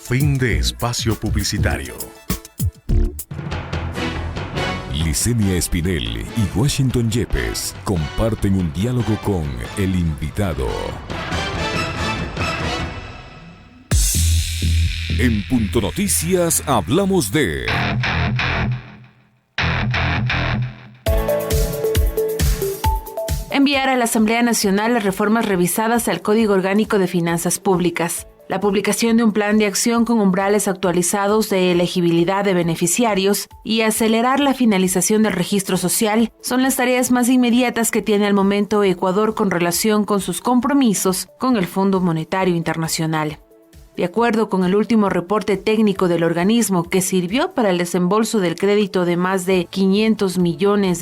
Fin de espacio publicitario. Licenia Espinel y Washington Yepes comparten un diálogo con el invitado. En Punto Noticias hablamos de... Enviar a la Asamblea Nacional las reformas revisadas al Código Orgánico de Finanzas Públicas. La publicación de un plan de acción con umbrales actualizados de elegibilidad de beneficiarios y acelerar la finalización del registro social son las tareas más inmediatas que tiene al momento Ecuador con relación con sus compromisos con el Fondo Monetario Internacional. De acuerdo con el último reporte técnico del organismo que sirvió para el desembolso del crédito de más de $500 millones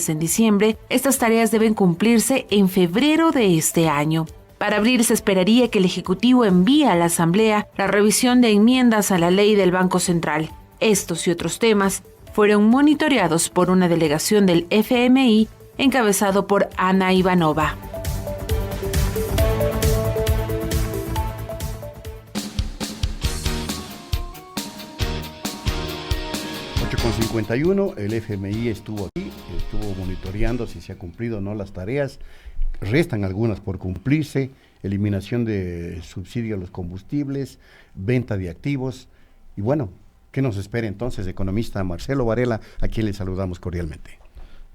en diciembre, estas tareas deben cumplirse en febrero de este año. Para abril se esperaría que el Ejecutivo envíe a la Asamblea la revisión de enmiendas a la ley del Banco Central. Estos y otros temas fueron monitoreados por una delegación del FMI encabezado por Ana Ivanova. Con 51, el FMI estuvo aquí, estuvo monitoreando si se ha cumplido o no las tareas. Restan algunas por cumplirse: eliminación de subsidio a los combustibles, venta de activos. Y bueno, ¿qué nos espera entonces, economista Marcelo Varela, a quien le saludamos cordialmente?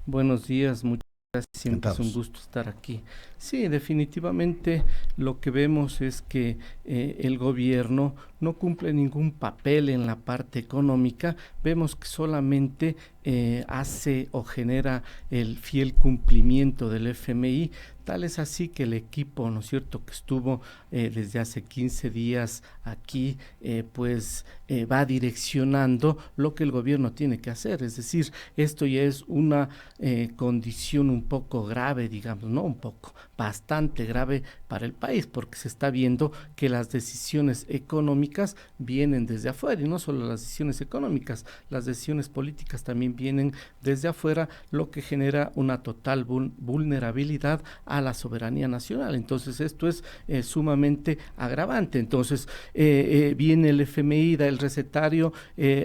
Buenos días, muchas gracias, siempre es un gusto estar aquí. Sí, definitivamente lo que vemos es que el gobierno no cumple ningún papel en la parte económica. Vemos que solamente hace o genera el fiel cumplimiento del FMI. Tal es así que el equipo, ¿no es cierto?, que estuvo desde hace 15 días aquí, va direccionando lo que el gobierno tiene que hacer. Es decir, esto ya es una condición un poco grave, digamos, no un poco, bastante grave para el país, porque se está viendo que las decisiones económicas vienen desde afuera, y no solo las decisiones económicas, las decisiones políticas también vienen desde afuera, lo que genera una total vulnerabilidad a la soberanía nacional. Entonces esto es sumamente agravante. Entonces viene el FMI, da el recetario,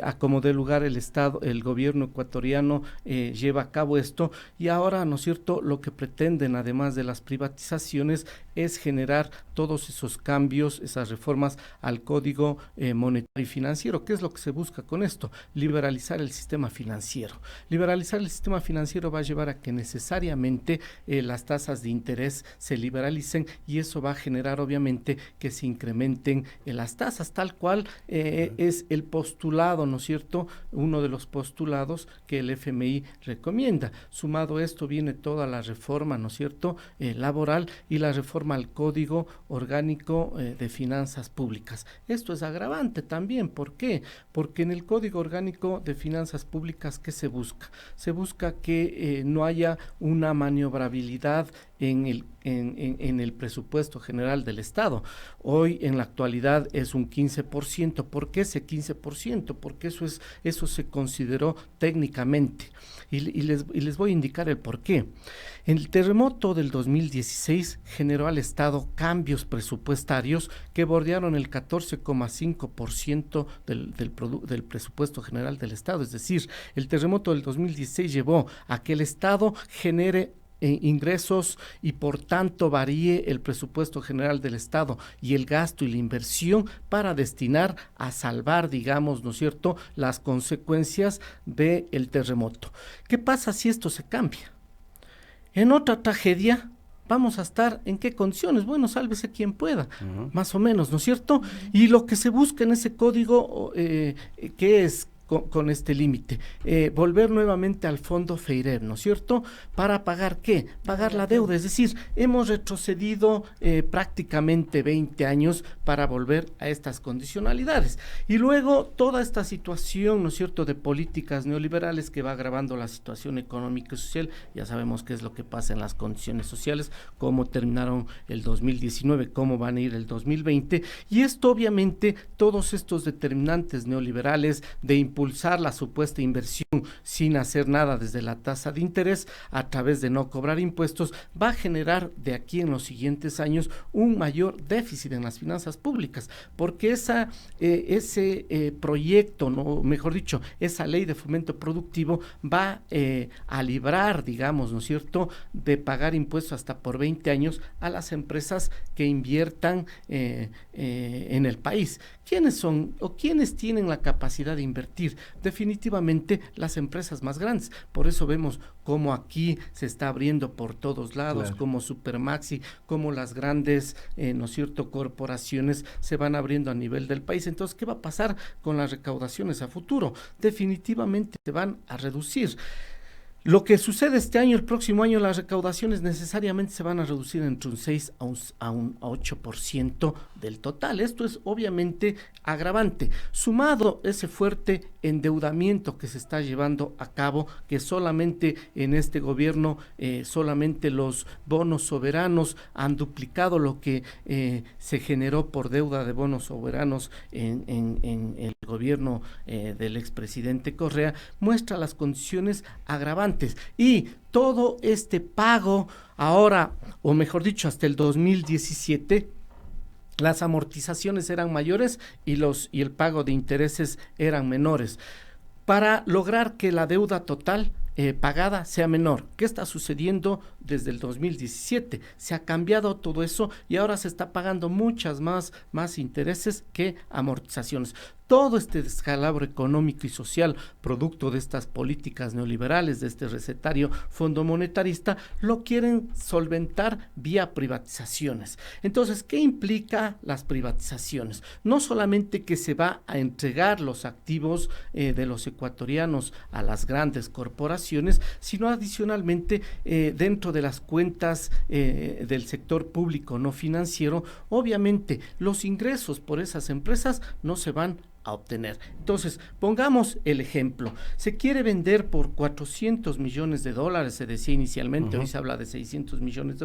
a como dé lugar el Estado, el gobierno ecuatoriano lleva a cabo esto, y ahora, ¿no es cierto?, lo que pretenden, además de las privatizaciones, es generar todos esos cambios, esas reformas al Código Monetario y Financiero. ¿Qué es lo que se busca con esto? Liberalizar el sistema financiero. Liberalizar el sistema financiero va a llevar a que necesariamente las tasas de interés se liberalicen, y eso va a generar obviamente que se incrementen las tasas, tal cual es el postulado, ¿no es cierto?, uno de los postulados que el FMI recomienda. Sumado a esto viene toda la reforma, ¿no es cierto?, laboral, y la reforma al Código Orgánico de Finanzas Públicas. Esto es agravante también. ¿Por qué? Porque en el Código Orgánico de Finanzas Públicas, ¿qué se busca? Se busca que no haya una maniobrabilidad en el presupuesto general del Estado. Hoy, en la actualidad, es un 15%. ¿Por qué ese 15%? Porque eso se consideró técnicamente. Y les voy a indicar el por qué. El terremoto del 2016 generó al Estado cambios presupuestarios que bordearon el 14,5% del presupuesto general del Estado. Es decir, el terremoto del 2016 llevó a que el Estado genere ingresos y por tanto varíe el presupuesto general del Estado y el gasto y la inversión para destinar a salvar, digamos, ¿no es cierto?, las consecuencias del terremoto. ¿Qué pasa si esto se cambia? En otra tragedia vamos a estar ¿en qué condiciones? Bueno, sálvese quien pueda, más o menos, ¿no es cierto? Y lo que se busca en ese código, ¿qué es? Con este límite, volver nuevamente al fondo FEIREP, ¿no es cierto? ¿Para pagar qué? Pagar la deuda, es decir, hemos retrocedido prácticamente 20 años para volver a estas condicionalidades. Y luego toda esta situación, ¿no es cierto?, de políticas neoliberales que va agravando la situación económica y social. Ya sabemos qué es lo que pasa en las condiciones sociales, cómo terminaron el 2019, cómo van a ir el 2020, y esto obviamente, todos estos determinantes neoliberales de impulsar la supuesta inversión sin hacer nada desde la tasa de interés a través de no cobrar impuestos, va a generar de aquí en los siguientes años un mayor déficit en las finanzas públicas, porque ese proyecto, no, mejor dicho, esa ley de fomento productivo va a librar, digamos, ¿no es cierto?, de pagar impuestos hasta por 20 años a las empresas que inviertan en el país. ¿Quiénes son o quiénes tienen la capacidad de invertir? Definitivamente las empresas más grandes. Por eso vemos cómo aquí se está abriendo por todos lados, claro, como Supermaxi, como las grandes, ¿no es cierto?, corporaciones se van abriendo a nivel del país. Entonces, ¿qué va a pasar con las recaudaciones a futuro? Definitivamente se van a reducir. Lo que sucede este año, el próximo año, las recaudaciones necesariamente se van a reducir entre un 6 a un 8% del total. Esto es obviamente agravante, sumado ese fuerte endeudamiento que se está llevando a cabo, que solamente en este gobierno, solamente los bonos soberanos han duplicado lo que se generó por deuda de bonos soberanos en el gobierno del expresidente Correa, muestra las condiciones agravantes. Y todo este pago ahora, o mejor dicho, hasta el 2017, las amortizaciones eran mayores y el pago de intereses eran menores, para lograr que la deuda total pagada sea menor. ¿Qué está sucediendo desde el 2017? Se ha cambiado todo eso y ahora se está pagando muchas más intereses que amortizaciones. Todo este descalabro económico y social, producto de estas políticas neoliberales, de este recetario fondo monetarista, lo quieren solventar vía privatizaciones. Entonces, ¿qué implica las privatizaciones? No solamente que se va a entregar los activos de los ecuatorianos a las grandes corporaciones, sino adicionalmente dentro de las cuentas del sector público no financiero, obviamente los ingresos por esas empresas no se van a obtener. Entonces, pongamos el ejemplo. Se quiere vender por $400 millones, se decía inicialmente, hoy se habla de $600 millones,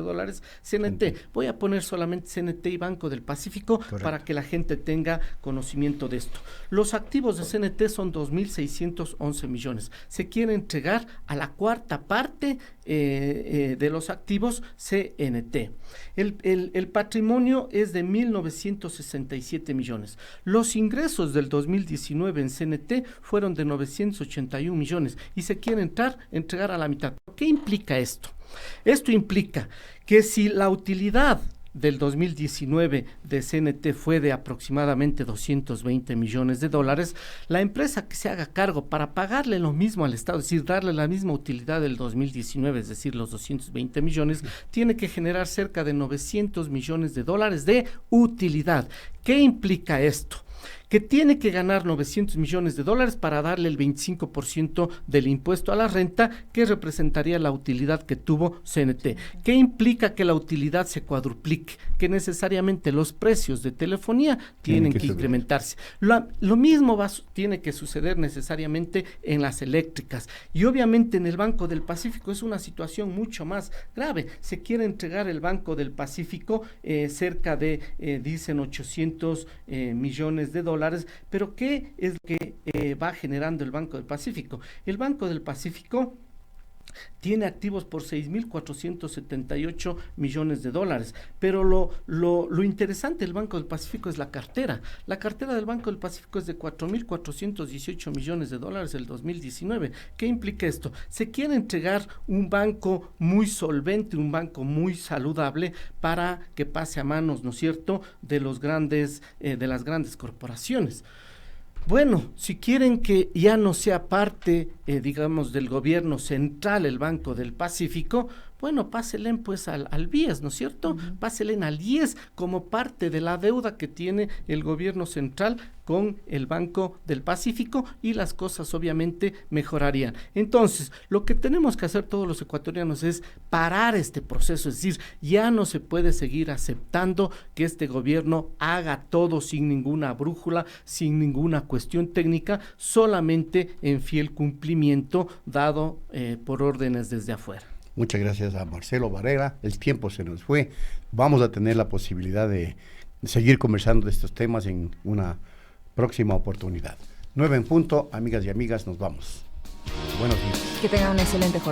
CNT. Voy a poner solamente CNT y Banco del Pacífico. Correcto. Para que la gente tenga conocimiento de esto. Los activos de CNT son 2.611 millones. Se quiere entregar a la cuarta parte de los activos CNT. El patrimonio es de 1.967 millones. Los ingresos del 2019 en CNT fueron de 981 millones y se quiere entregar a la mitad. ¿Qué implica esto? Esto implica que si la utilidad del 2019 de CNT fue de aproximadamente $220 millones, la empresa que se haga cargo para pagarle lo mismo al Estado, es decir, darle la misma utilidad del 2019, es decir, los 220 millones, tiene que generar cerca de $900 millones de utilidad. ¿Qué implica esto? Que tiene que ganar $900 millones para darle el 25% del impuesto a la renta, que representaría la utilidad que tuvo CNT. ¿Qué implica que la utilidad se cuadruplique? Que necesariamente los precios de telefonía tienen que incrementarse. Lo mismo tiene que suceder necesariamente en las eléctricas. Y obviamente en el Banco del Pacífico es una situación mucho más grave. Se quiere entregar el Banco del Pacífico cerca de, dicen, $800 millones, pero ¿qué es lo que va generando el Banco del Pacífico? El Banco del Pacífico tiene activos por 6.478 millones de dólares, pero lo interesante del Banco del Pacífico es la cartera. La cartera del Banco del Pacífico es de 4.418 millones de dólares el 2019. ¿Qué implica esto? Se quiere entregar un banco muy solvente, un banco muy saludable para que pase a manos, ¿no es cierto?, de las grandes corporaciones. Bueno, si quieren que ya no sea parte, digamos, del gobierno central el Banco del Pacífico, bueno, páselen pues al BIES, ¿no es cierto? Páselen al IES como parte de la deuda que tiene el gobierno central con el Banco del Pacífico y las cosas obviamente mejorarían. Entonces, lo que tenemos que hacer todos los ecuatorianos es parar este proceso, es decir, ya no se puede seguir aceptando que este gobierno haga todo sin ninguna brújula, sin ninguna cuestión técnica, solamente en fiel cumplimiento dado por órdenes desde afuera. Muchas gracias a Marcelo Varela. El tiempo se nos fue. Vamos a tener la posibilidad de seguir conversando de estos temas en una próxima oportunidad. 9 en punto, amigas y amigas, nos vamos. Buenos días. Que tengan una excelente jornada.